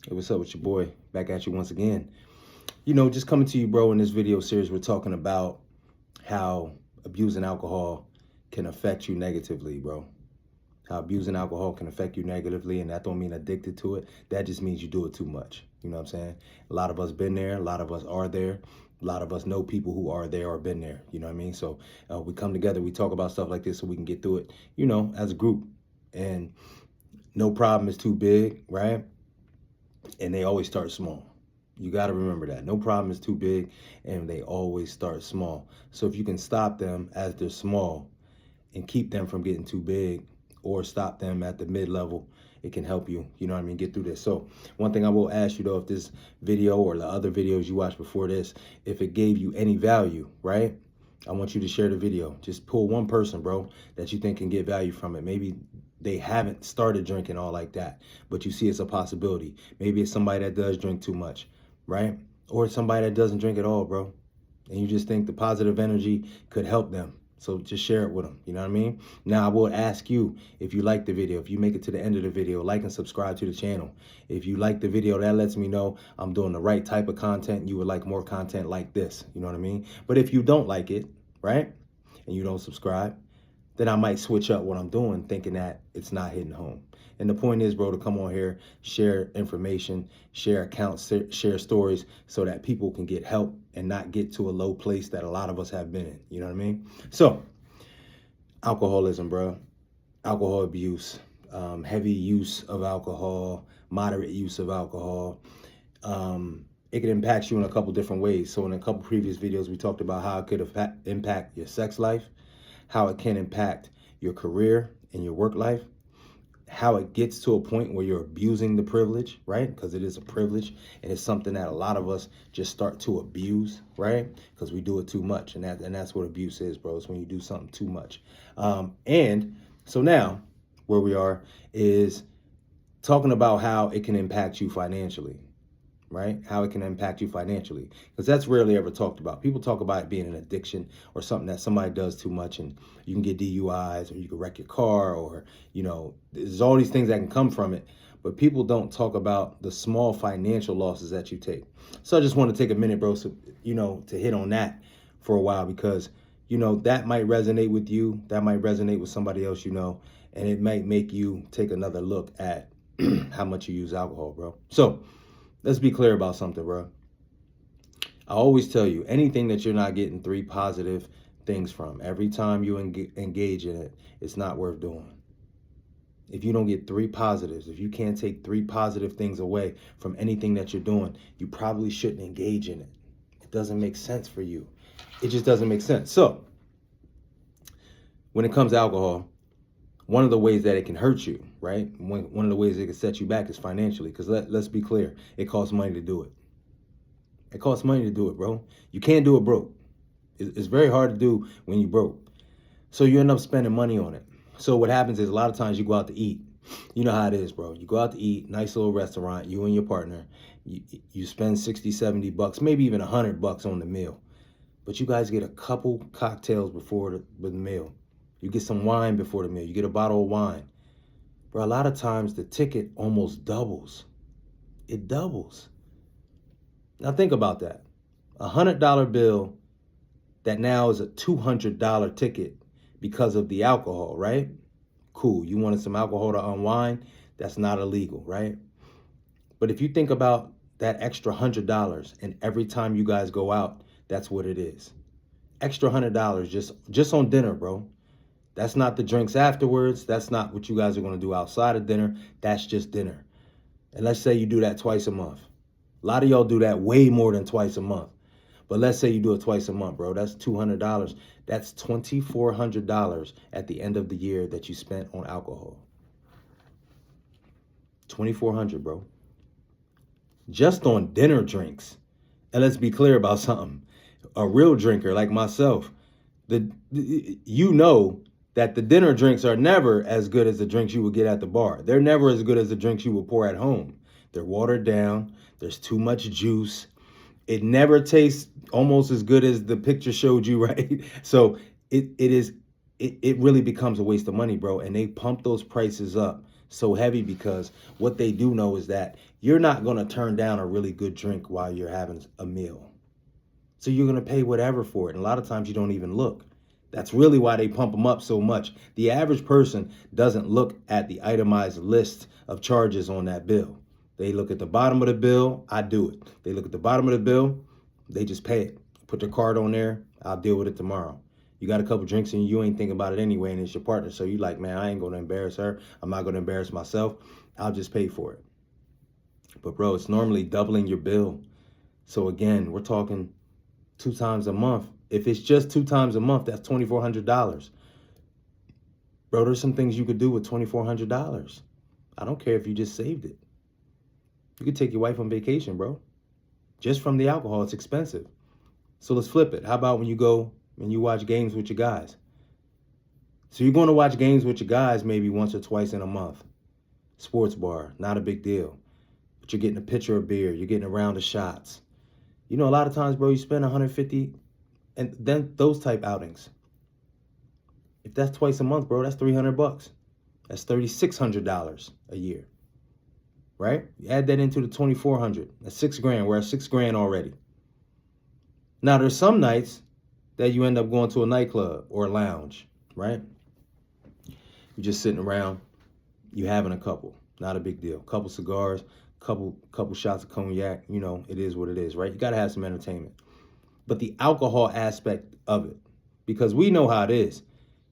Hey, what's up with your boy? Back at you once again. Just coming to you, bro, in this video series, we're talking about how abusing alcohol can affect you negatively, bro. How abusing alcohol can affect you negatively, and that don't mean addicted to it. That just means you do it too much. You know what I'm saying? A lot of us been there. A lot of us are there. A lot of us know people who are there or been there. You know what I mean? So we come together, we talk about stuff like this so we can get through it, as a group. And no problem is too big, right? And they always start small. You got to remember that. No problem is too big, and they always start small. So if you can stop them as they're small and keep them from getting too big, or stop them at the mid-level, it can help you, get through this. So one thing I will ask you, though, if this video or the other videos you watched before this, if it gave you any value, right? I want you to share the video. Just pull one person, bro, that you think can get value from it. Maybe they haven't started drinking all like that, but you see it's a possibility. Maybe it's somebody that does drink too much, right? Or it's somebody that doesn't drink at all, bro. And you just think the positive energy could help them. So just share it with them. You know what I mean? Now, I will ask you, if you like the video, if you make it to the end of the video, like and subscribe to the channel. If you like the video, that lets me know I'm doing the right type of content. You would like more content like this. You know what I mean? But if you don't like it, right, and you don't subscribe, then I might switch up what I'm doing, thinking that it's not hitting home. And the point is, bro, to come on here, share information, share accounts, share stories so that people can get help and not get to a low place that a lot of us have been in. You know what I mean? So, alcoholism, bro, alcohol abuse, heavy use of alcohol, moderate use of alcohol. It can impact you in a couple different ways. So in a couple previous videos, we talked about how it could impact your sex life, how it can impact your career and your work life, how it gets to a point where you're abusing the privilege, right? Because it is a privilege, and it's something that a lot of us just start to abuse, right? Because we do it too much, and that's what abuse is, bro. It's when you do something too much. And so now, where we are is talking about how it can impact you financially, right? How it can impact you financially, because that's rarely ever talked about. People talk about it being an addiction or something that somebody does too much and you can get DUIs or you can wreck your car, or, there's all these things that can come from it. But people don't talk about the small financial losses that you take. So I just want to take a minute, bro, so, to hit on that for a while, because, that might resonate with you. That might resonate with somebody else, and it might make you take another look at how much you use alcohol, bro. So let's be clear about something, bro. I always tell you, anything that you're not getting 3 positive things from, every time you engage in it, it's not worth doing. If you don't get 3 positives, if you can't take 3 positive things away from anything that you're doing, you probably shouldn't engage in it. It doesn't make sense for you. It just doesn't make sense. So, when it comes to alcohol, one of the ways that it can hurt you, right? One of the ways it can set you back is financially, because let's be clear, it costs money to do it. It costs money to do it, bro. You can't do it broke. It's very hard to do when you broke. So you end up spending money on it. So what happens is a lot of times you go out to eat. You know how it is, bro. You go out to eat, nice little restaurant, you and your partner. You spend 60, 70 bucks, maybe even 100 bucks on the meal. But you guys get a couple cocktails before the meal. You get some wine before the meal. You get a bottle of wine. Bro, a lot of times the ticket almost doubles. It doubles. Now think about that. $100 bill that now is a $200 ticket because of the alcohol, right? Cool. You wanted some alcohol to unwind. That's not illegal, right? But if you think about that extra $100, and every time you guys go out, that's what it is. Extra $100 just on dinner, bro. That's not the drinks afterwards. That's not what you guys are going to do outside of dinner. That's just dinner. And let's say you do that twice a month. A lot of y'all do that way more than twice a month. But let's say you do it twice a month, bro. That's $200. That's $2,400 at the end of the year that you spent on alcohol. $2,400, bro. Just on dinner drinks. And let's be clear about something. A real drinker like myself, you know that the dinner drinks are never as good as the drinks you would get at the bar. They're never as good as the drinks you would pour at home. They're watered down. There's too much juice. It never tastes almost as good as the picture showed you, right? So it really becomes a waste of money, bro. And they pump those prices up so heavy because what they do know is that you're not going to turn down a really good drink while you're having a meal. So you're going to pay whatever for it. And a lot of times you don't even look. That's really why they pump them up so much. The average person doesn't look at the itemized list of charges on that bill. They look at the bottom of the bill. I do it. They look at the bottom of the bill. They just pay it. Put their card on there. I'll deal with it tomorrow. You got a couple drinks and you ain't thinking about it anyway, and it's your partner. So you like, man, I ain't going to embarrass her. I'm not going to embarrass myself. I'll just pay for it. But bro, it's normally doubling your bill. So again, we're talking 2 times a month. If it's just 2 times a month, that's $2,400. Bro, there's some things you could do with $2,400. I don't care if you just saved it. You could take your wife on vacation, bro. Just from the alcohol, it's expensive. So let's flip it. How about when you watch games with your guys? So you're going to watch games with your guys maybe once or twice in a month. Sports bar, not a big deal. But you're getting a pitcher of beer. You're getting a round of shots. You know, a lot of times, bro, you spend $150 and then those type outings. If that's twice a month, bro, that's $300. That's $3,600 a year, right? You add that into the $2,400. That's $6,000. We're at $6,000 already. Now, there's some nights that you end up going to a nightclub or a lounge, right? You're just sitting around. You having a couple, not a big deal. Couple cigars, couple shots of cognac. You know, it is what it is, right? You got to have some entertainment. But the alcohol aspect of it, because we know how it is.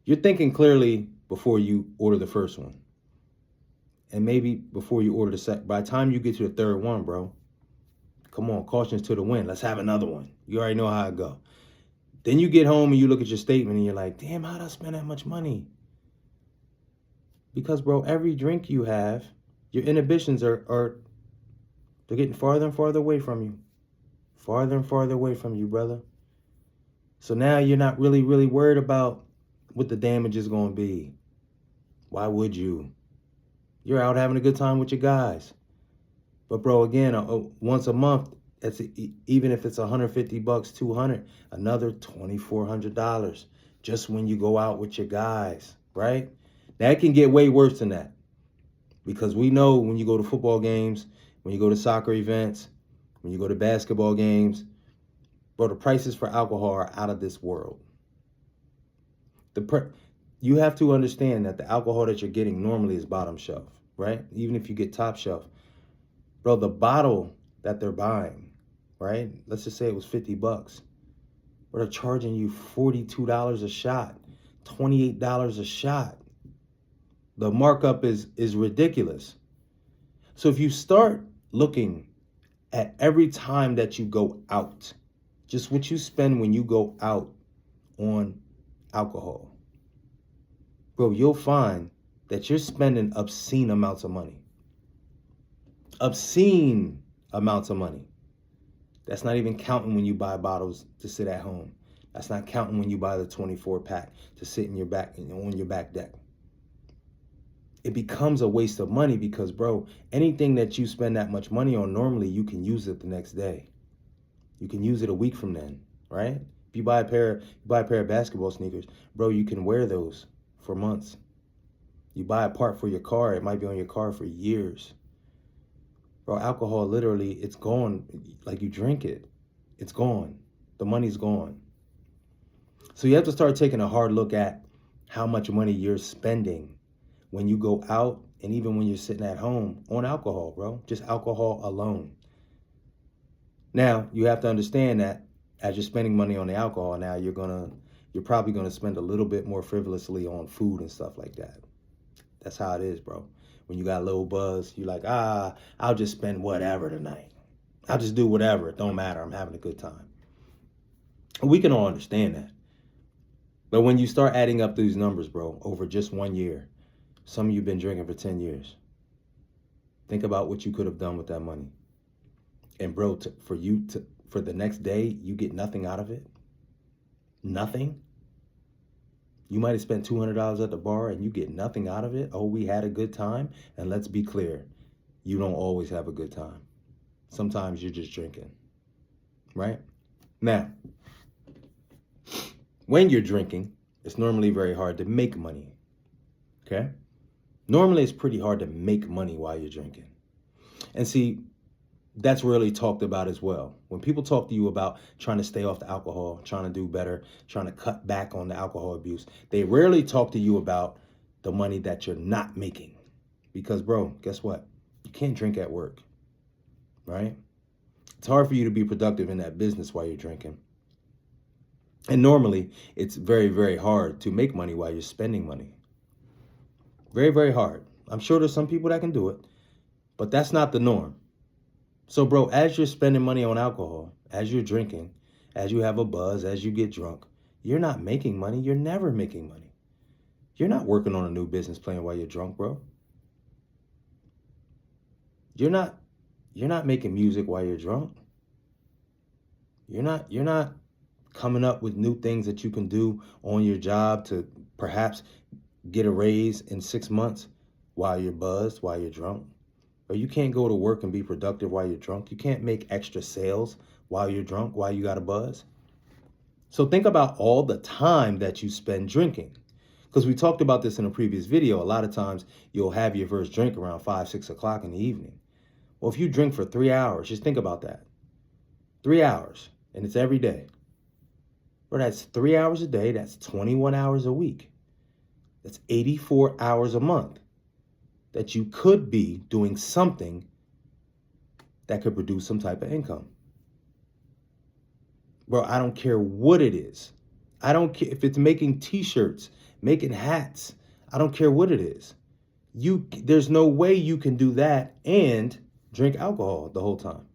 You're thinking clearly before you order the first one. And maybe before you order the second. By the time you get to the third one, bro, come on, caution's to the wind. Let's have another one. You already know how it go. Then you get home and you look at your statement and you're like, damn, how'd I spend that much money? Because, bro, every drink you have, your inhibitions they're getting farther and farther away from you. Farther and farther away from you, brother. So now you're not really worried about what the damage is going to be. Why would you? You're out having a good time with your guys. But bro, again, once a month, that's even if it's $150, $200, another $2,400 just when you go out with your guys, right? That can get way worse than that, because we know when you go to football games, when you go to soccer events, when you go to basketball games, bro, the prices for alcohol are out of this world. You have to understand that the alcohol that you're getting normally is bottom shelf, right? Even if you get top shelf. Bro, the bottle that they're buying, right? Let's just say it was $50. But they're charging you $42 a shot, $28 a shot. The markup is ridiculous. So if you start looking at every time that you go out, just what you spend when you go out on alcohol, bro, you'll find that you're spending obscene amounts of money. Obscene amounts of money. That's not even counting when you buy bottles to sit at home. That's not counting when you buy the 24 pack to sit in your back, on your back deck. It becomes a waste of money because, bro, anything that you spend that much money on, normally you can use it the next day. You can use it a week from then, right? If you buy a pair of basketball sneakers, bro, you can wear those for months. You buy a part for your car, it might be on your car for years. Bro, alcohol, literally, it's gone. Like you drink it, it's gone. The money's gone. So you have to start taking a hard look at how much money you're spending when you go out and even when you're sitting at home on alcohol, bro. Just alcohol alone. Now, you have to understand that as you're spending money on the alcohol, now you're probably gonna spend a little bit more frivolously on food and stuff like that. That's how it is, bro. When you got low buzz, you're like, I'll just spend whatever tonight. I'll just do whatever. It don't matter. I'm having a good time. We can all understand that. But when you start adding up these numbers, bro, over just 1 year, some of you have been drinking for 10 years. Think about what you could have done with that money. And bro, for the next day, you get nothing out of it. Nothing. You might have spent $200 at the bar and you get nothing out of it. Oh, we had a good time. And let's be clear, you don't always have a good time. Sometimes you're just drinking, right? Now, when you're drinking, it's normally very hard to make money, okay? Normally, it's pretty hard to make money while you're drinking. And see, that's rarely talked about as well. When people talk to you about trying to stay off the alcohol, trying to do better, trying to cut back on the alcohol abuse, they rarely talk to you about the money that you're not making. Because, bro, guess what? You can't drink at work, right? It's hard for you to be productive in that business while you're drinking. And normally, it's very, very hard to make money while you're spending money. Very, very hard. I'm sure there's some people that can do it, but that's not the norm. So, bro, as you're spending money on alcohol, as you're drinking, as you have a buzz, as you get drunk, you're not making money. You're never making money. You're not working on a new business plan while you're drunk, bro. You're not making music while you're drunk. You're not coming up with new things that you can do on your job to perhaps get a raise in 6 months while you're buzzed, while you're drunk. Or you can't go to work and be productive while you're drunk. You can't make extra sales while you're drunk, while you got a buzz. So think about all the time that you spend drinking. Because we talked about this in a previous video. A lot of times you'll have your first drink around 5, 6 o'clock in the evening. Well, if you drink for 3 hours, just think about that. 3 hours, and it's every day. Well, that's 3 hours a day. That's 21 hours a week. That's 84 hours a month that you could be doing something that could produce some type of income. Bro, I don't care what it is. I don't care if it's making t-shirts, making hats. I don't care what it is. There's no way you can do that and drink alcohol the whole time.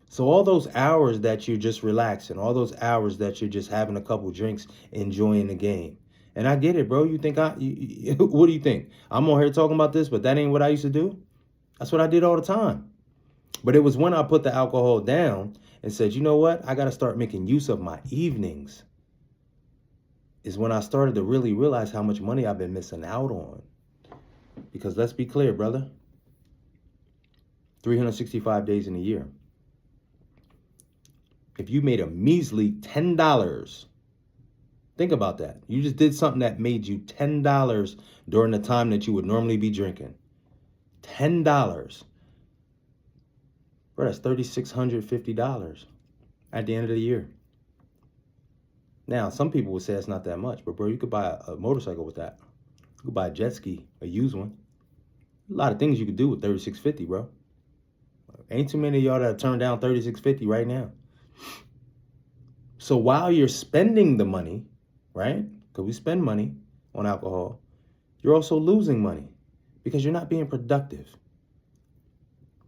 So all those hours that you're just relaxing, all those hours that you're just having a couple drinks, enjoying the game. And I get it, bro. You think what do you think? I'm on here talking about this, but that ain't what I used to do. That's what I did all the time. But it was when I put the alcohol down and said, you know what? I got to start making use of my evenings. Is when I started to really realize how much money I've been missing out on. Because let's be clear, brother. 365 days in a year. If you made a measly $10, think about that. You just did something that made you $10 during the time that you would normally be drinking. $10. Bro, that's $3,650 at the end of the year. Now, some people would say it's not that much, but bro, you could buy a motorcycle with that. You could buy a jet ski, a used one. A lot of things you could do with $3,650, bro. Ain't too many of y'all that have turned down $3,650 right now. So while you're spending the money, right? Because we spend money on alcohol, you're also losing money because you're not being productive.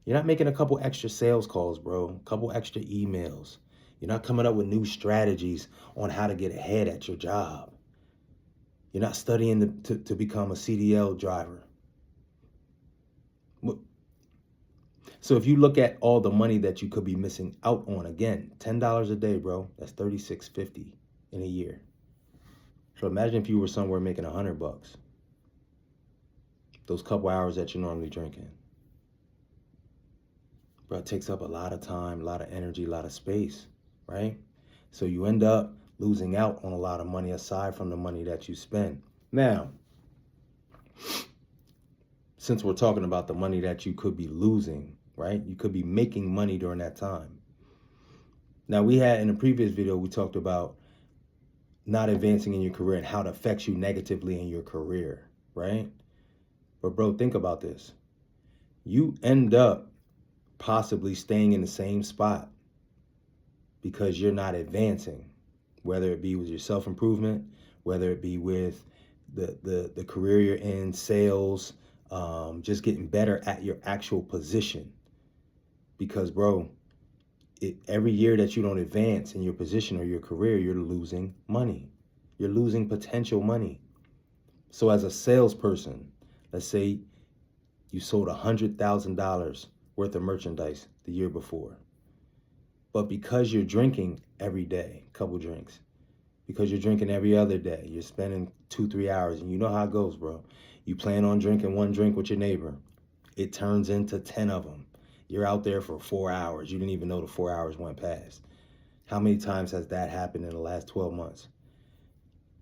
You're not making a couple extra sales calls, bro. A couple extra emails. You're not coming up with new strategies on how to get ahead at your job. You're not studying to become a CDL driver. So if you look at all the money that you could be missing out on, again, $10 a day, bro, that's $3,650 in a year. So imagine if you were somewhere making $100. Those couple hours that you're normally drinking. Bro, it takes up a lot of time, a lot of energy, a lot of space, right? So you end up losing out on a lot of money aside from the money that you spend. Now, since we're talking about the money that you could be losing, right? You could be making money during that time. Now, we had in a previous video, we talked about not advancing in your career and how it affects you negatively in your career, right? But bro, think about this. You end up possibly staying in the same spot because you're not advancing, whether it be with your self-improvement, whether it be with the career you're in, sales, just getting better at your actual position. Because bro, every year that you don't advance in your position or your career, you're losing money. You're losing potential money. So as a salesperson, let's say you sold $100,000 worth of merchandise the year before. But because you're drinking every day, a couple drinks, because you're drinking every other day, you're spending 2-3 hours, and you know how it goes, bro. You plan on drinking one drink with your neighbor. It turns into 10 of them. You're out there for 4 hours. You didn't even know the 4 hours went past. How many times has that happened in the last 12 months?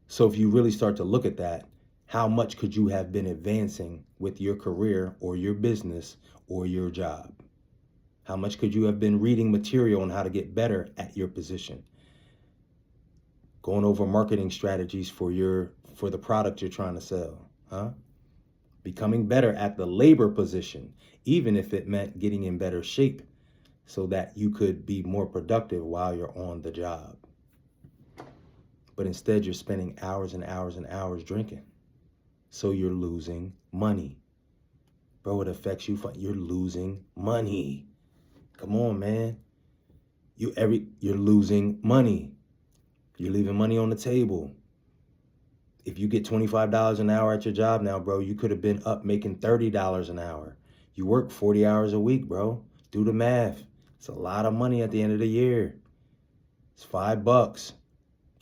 So if you really start to look at that, how much could you have been advancing with your career or your business or your job? How much could you have been reading material on how to get better at your position? Going over marketing strategies for the product you're trying to sell, huh? Becoming better at the labor position, even if it meant getting in better shape so that you could be more productive while you're on the job. But instead, you're spending hours and hours and hours drinking. So you're losing money. Bro, it affects you. You're losing money. Come on, man. You're losing money. You're leaving money on the table. If you get $25 an hour at your job now, bro, you could have been up making $30 an hour. You work 40 hours a week, bro. Do the math. It's a lot of money at the end of the year. It's $5.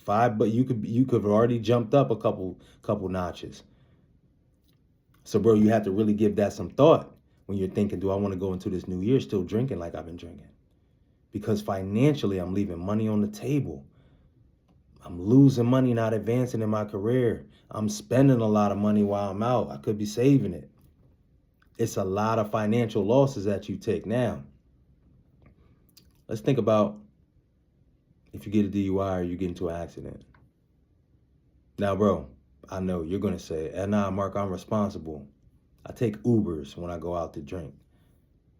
But you could have already jumped up a couple notches. So, bro, you have to really give that some thought when you're thinking, do I want to go into this new year still drinking like I've been drinking? Because financially, I'm leaving money on the table. I'm losing money, not advancing in my career. I'm spending a lot of money while I'm out. I could be saving it. It's a lot of financial losses that you take. Now, let's think about if you get a DUI or you get into an accident. Now, bro, I know you're going to say, nah, Mark, I'm responsible. I take Ubers when I go out to drink.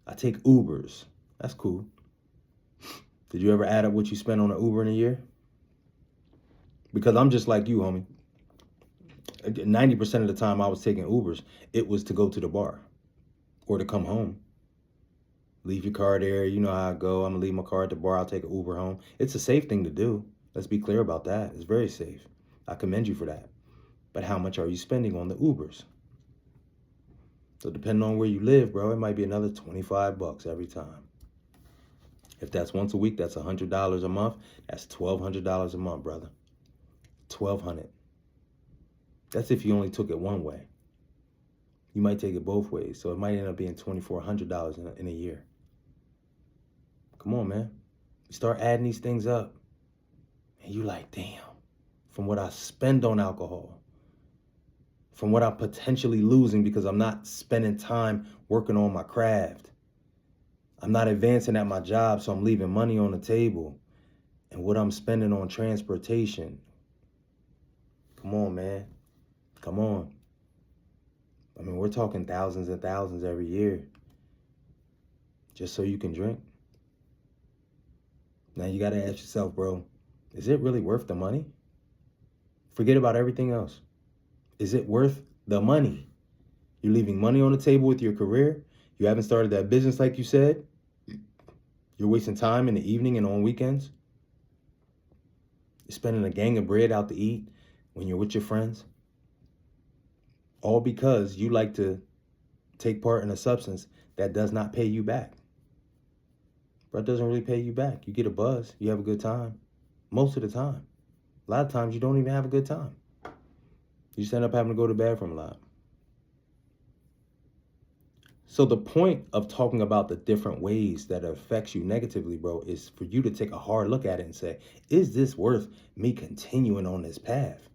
I take Ubers. That's cool. Did you ever add up what you spent on an Uber in a year? Because I'm just like you, homie. 90% of the time I was taking Ubers, it was to go to the bar or to come home. Leave your car there. You know how I go. I'm going to leave my car at the bar. I'll take an Uber home. It's a safe thing to do. Let's be clear about that. It's very safe. I commend you for that. But how much are you spending on the Ubers? So depending on where you live, bro, it might be another $25 every time. If that's once a week, that's $100 a month. That's $1,200 a month, brother. $1,200. That's if you only took it one way. You might take it both ways. So it might end up being $2,400 in a year. Come on, man. You start adding these things up. And you like, damn, from what I spend on alcohol, from what I'm potentially losing because I'm not spending time working on my craft. I'm not advancing at my job, so I'm leaving money on the table. And what I'm spending on transportation. Come on, man. Come on. I mean, we're talking thousands and thousands every year. Just so you can drink. Now you got to ask yourself, bro, is it really worth the money? Forget about everything else. Is it worth the money? You're leaving money on the table with your career. You haven't started that business like you said. You're wasting time in the evening and on weekends. You're spending a gang of bread out to eat when you're with your friends. All because you like to take part in a substance that does not pay you back. But it doesn't really pay you back. You get a buzz. You have a good time. Most of the time. A lot of times you don't even have a good time. You just end up having to go to the bathroom a lot. So the point of talking about the different ways that it affects you negatively, bro, is for you to take a hard look at it and say, is this worth me continuing on this path?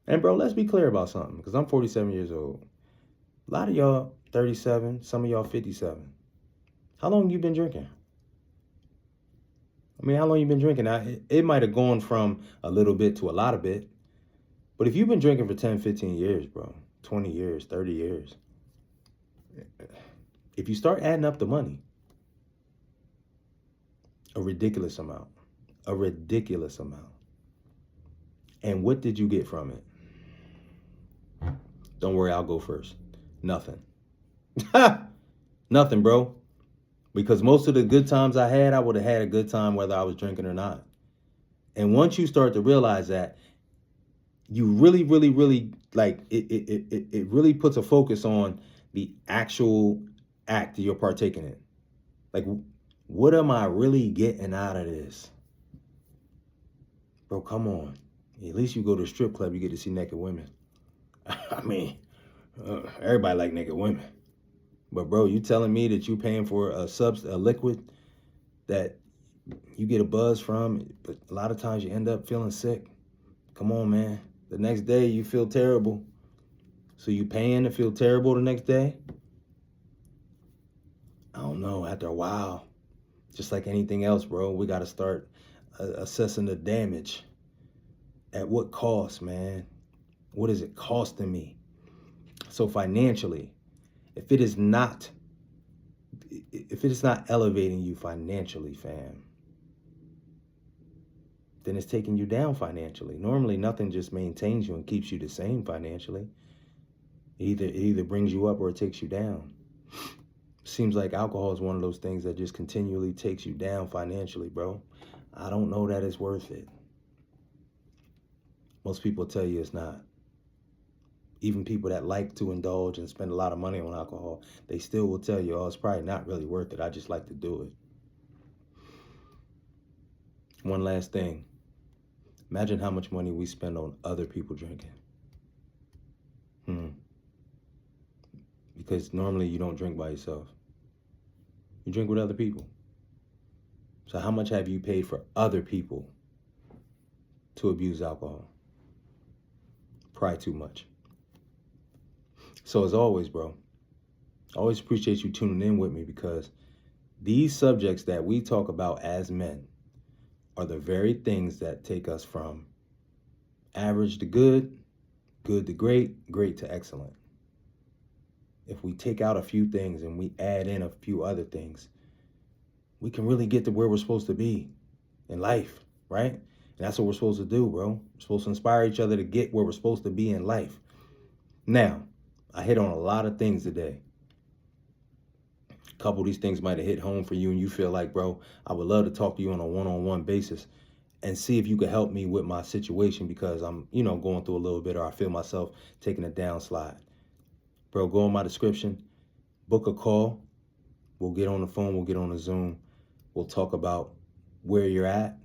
And bro, let's be clear about something, because I'm 47 years old. A lot of y'all 37, some of y'all 57. How long you been drinking? I mean, how long you been drinking? Now, it might have gone from a little bit to a lot of bit. But if you've been drinking for 10, 15 years, bro, 20 years, 30 years, if you start adding up the money, a ridiculous amount. And what did you get from it? Don't worry, I'll go first. Nothing. Nothing, bro. Because most of the good times I had, I would have had a good time whether I was drinking or not. And once you start to realize that, you really, like, it really puts a focus on the actual act that you're partaking in. Like, what am I really getting out of this? Bro, come on. At least you go to a strip club, you get to see naked women. I mean, everybody like naked women. But bro, you telling me that you paying for a liquid that you get a buzz from, but a lot of times you end up feeling sick. Come on, man. The next day you feel terrible. So you paying to feel terrible the next day? I don't know. After a while, just like anything else, bro, we got to start assessing the damage. At what cost, man? What is it costing me? So financially, if it is not elevating you financially, fam, then it's taking you down financially. Normally, nothing just maintains you and keeps you the same financially. It either brings you up or it takes you down. Seems like alcohol is one of those things that just continually takes you down financially, bro. I don't know that it's worth it. Most people tell you it's not. Even people that like to indulge and spend a lot of money on alcohol, they still will tell you, oh, it's probably not really worth it. I just like to do it. One last thing. Imagine how much money we spend on other people drinking. Because normally you don't drink by yourself. You drink with other people. So how much have you paid for other people to abuse alcohol? Probably too much. So as always, bro, I always appreciate you tuning in with me, because these subjects that we talk about as men are the very things that take us from average to good, good to great, great to excellent. If we take out a few things and we add in a few other things, we can really get to where we're supposed to be in life, right? And that's what we're supposed to do, bro. We're supposed to inspire each other to get where we're supposed to be in life. Now, I hit on a lot of things today. A couple of these things might have hit home for you and you feel like, bro, I would love to talk to you on a one-on-one basis and see if you could help me with my situation, because I'm, going through a little bit, or I feel myself taking a downslide. Bro, go in my description, book a call. We'll get on the phone, we'll get on the Zoom. We'll talk about where you're at,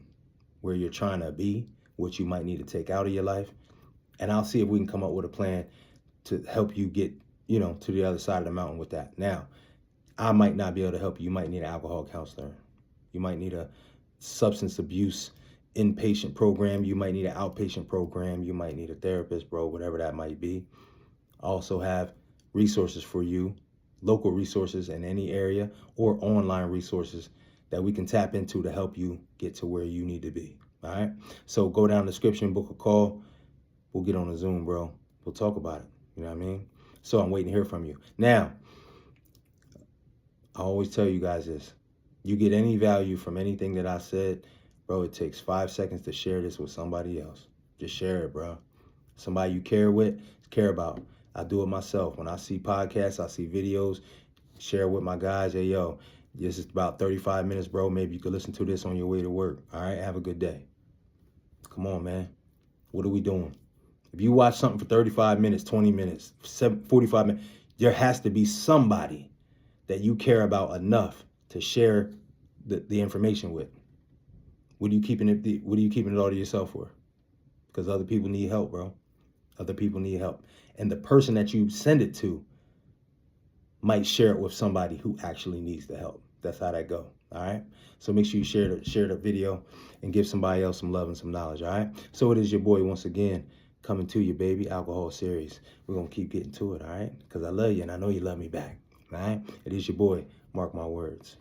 where you're trying to be, what you might need to take out of your life. And I'll see if we can come up with a plan to help you get, to the other side of the mountain with that. Now, I might not be able to help you. You might need an alcohol counselor. You might need a substance abuse inpatient program. You might need an outpatient program. You might need a therapist, bro, whatever that might be. I also have resources for you, local resources in any area, or online resources that we can tap into to help you get to where you need to be. All right. So go down the description, book a call. We'll get on a Zoom, bro. We'll talk about it. You know what I mean? So I'm waiting to hear from you. Now, I always tell you guys this. You get any value from anything that I said, bro, it takes 5 seconds to share this with somebody else. Just share it, bro. Somebody you care about. I do it myself. When I see podcasts, I see videos, share with my guys. Hey, yo, this is about 35 minutes, bro. Maybe you could listen to this on your way to work. All right, have a good day. Come on, man. What are we doing? If you watch something for 35 minutes, 20 minutes, 45 minutes, there has to be somebody that you care about enough to share the information with. What are you keeping it all to yourself for? Because other people need help, bro. Other people need help. And the person that you send it to might share it with somebody who actually needs the help. That's how that go. All right. So make sure you share the video and give somebody else some love and some knowledge. All right. So it is your boy once again, coming to you, baby. Alcohol Series. We're gonna keep getting to it. All right. Because I love you and I know you love me back. All right. It is your boy. Mark my words.